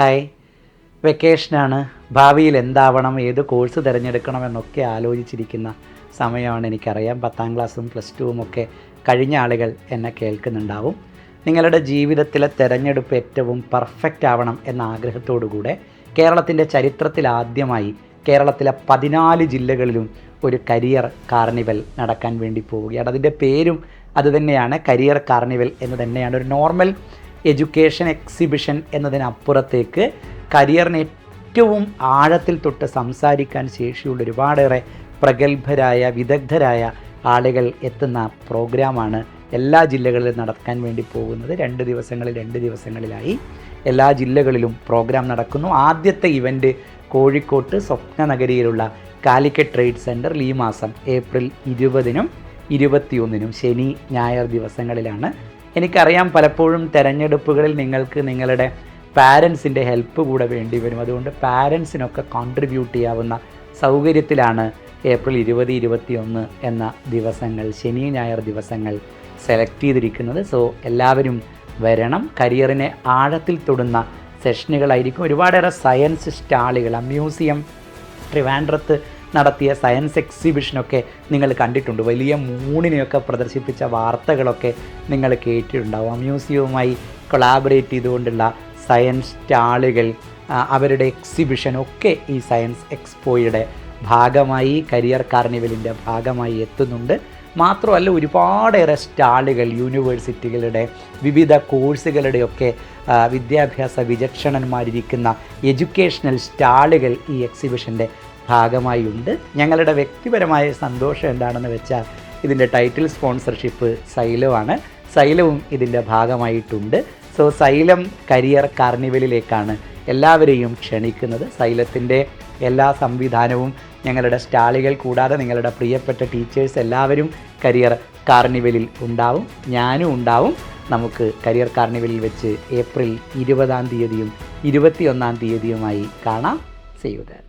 Hi, വെക്കേഷനാണ്. ഭാവിയിൽ എന്താവണം, ഏത് course തിരഞ്ഞെടുക്കണമെന്നൊക്കെ ആലോചിച്ചിരിക്കുന്ന സമയമാണ് എനിക്കറിയാം. 10ാം ക്ലാസ്സും +2 ഒക്കെ കഴിഞ്ഞ ആളുകൾ എന്നെ കേൾക്കുന്നുണ്ടാവും. നിങ്ങളുടെ ജീവിതത്തിലെ തിരഞ്ഞെടുപ്പ് ഏറ്റവും പെർഫെക്റ്റ് ആവണം എന്ന ആഗ്രഹത്തോടുകൂടെ കേരളത്തിൻ്റെ ചരിത്രത്തിലാദ്യമായി കേരളത്തിലെ 14 ജില്ലകളിലും ഒരു കരിയർ കാർണിവൽ നടക്കാൻ വേണ്ടി പോവുകയാണ്. അതിൻ്റെ പേരും അതുതന്നെയാണ്, കരിയർ കാർണിവൽ എന്ന് തന്നെയാണ്. ഒരു നോർമൽ എഡ്യൂക്കേഷൻ എക്സിബിഷൻ എന്നതിനപ്പുറത്തേക്ക് കരിയറിന് ഏറ്റവും ആഴത്തിൽ തൊട്ട് സംസാരിക്കാൻ ശേഷിയുള്ള ഒരുപാടേറെ പ്രഗത്ഭരായ വിദഗ്ധരായ ആളുകൾ എത്തുന്ന പ്രോഗ്രാമാണ് എല്ലാ ജില്ലകളിലും നടക്കാൻ വേണ്ടി പോകുന്നത്. 2 ദിവസങ്ങളിലായി എല്ലാ ജില്ലകളിലും പ്രോഗ്രാം നടക്കുന്നു. ആദ്യത്തെ ഇവൻ്റ് കോഴിക്കോട്ട് സ്വപ്നനഗരിയിലുള്ള കാലിക്കറ്റ് ട്രേഡ് സെൻറ്ററിൽ ഈ മാസം ഏപ്രിൽ 20-നും 21-നും ശനി ഞായർ ദിവസങ്ങളിലാണ്. എനിക്കറിയാം, പലപ്പോഴും തെരഞ്ഞെടുപ്പുകളിൽ നിങ്ങൾക്ക് നിങ്ങളുടെ പാരൻസിൻ്റെ ഹെൽപ്പ് കൂടെ വേണ്ടി വരും. അതുകൊണ്ട് പാരൻസിനൊക്കെ കോൺട്രിബ്യൂട്ട് ചെയ്യാവുന്ന സൗകര്യത്തിലാണ് ഏപ്രിൽ 20, 21 എന്ന ദിവസങ്ങൾ, ശനി ഞായർ ദിവസങ്ങൾ സെലക്ട് ചെയ്തിരിക്കുന്നത്. സോ എല്ലാവരും വരണം. കരിയറിനെ ആഴത്തിൽ തൊടുന്ന സെഷനുകളായിരിക്കും. ഒരുപാടേറെ സയൻസ് സ്റ്റാളുകൾ, മ്യൂസിയം ട്രിവാൻഡ്രത്ത് നടത്തിയ സയൻസ് എക്സിബിഷനൊക്കെ നിങ്ങൾ കണ്ടിട്ടുണ്ട്. വലിയ മൂണിനെയൊക്കെ പ്രദർശിപ്പിച്ച വാർത്തകളൊക്കെ നിങ്ങൾ കേട്ടിട്ടുണ്ടാവും. മ്യൂസിയവുമായി കൊളാബറേറ്റ് ചെയ്തുകൊണ്ടുള്ള സയൻസ് സ്റ്റാളുകൾ, അവരുടെ എക്സിബിഷനൊക്കെ ഈ സയൻസ് എക്സ്പോയുടെ ഭാഗമായി, കരിയർ കാർണിവലിൻ്റെ ഭാഗമായി എത്തുന്നുണ്ട്. മാത്രമല്ല, ഒരുപാടേറെ സ്റ്റാളുകൾ, യൂണിവേഴ്സിറ്റികളുടെ വിവിധ കോഴ്സുകളുടെയൊക്കെ വിദ്യാഭ്യാസ വിചക്ഷണന്മാരിരിക്കുന്ന എഡ്യൂക്കേഷണൽ സ്റ്റാളുകൾ ഈ എക്സിബിഷൻ്റെ ഭാഗമായി ഉണ്ട്. ഞങ്ങളുടെ വ്യക്തിപരമായ സന്തോഷം എന്താണെന്ന് വെച്ചാൽ, ഇതിൻ്റെ ടൈറ്റിൽ സ്പോൺസർഷിപ്പ് സൈലമാണ്. സൈലവും ഇതിൻ്റെ ഭാഗമായിട്ടുണ്ട്. സോ സൈലം കരിയർ കാർണിവലിലേക്കാണ് എല്ലാവരെയും ക്ഷണിക്കുന്നത്. സൈലത്തിൻ്റെ എല്ലാ സംവിധാനവും ഞങ്ങളുടെ സ്റ്റാളുകൾ കൂടാതെ നിങ്ങളുടെ പ്രിയപ്പെട്ട ടീച്ചേഴ്സ് എല്ലാവരും കരിയർ കാർണിവലിൽ ഉണ്ടാവും. ഞാനും ഉണ്ടാവും. നമുക്ക് കരിയർ കാർണിവലിൽ വെച്ച് ഏപ്രിൽ 20-ാം തീയതിയും 21-ാം തീയതിയുമായി കാണാം. See you there.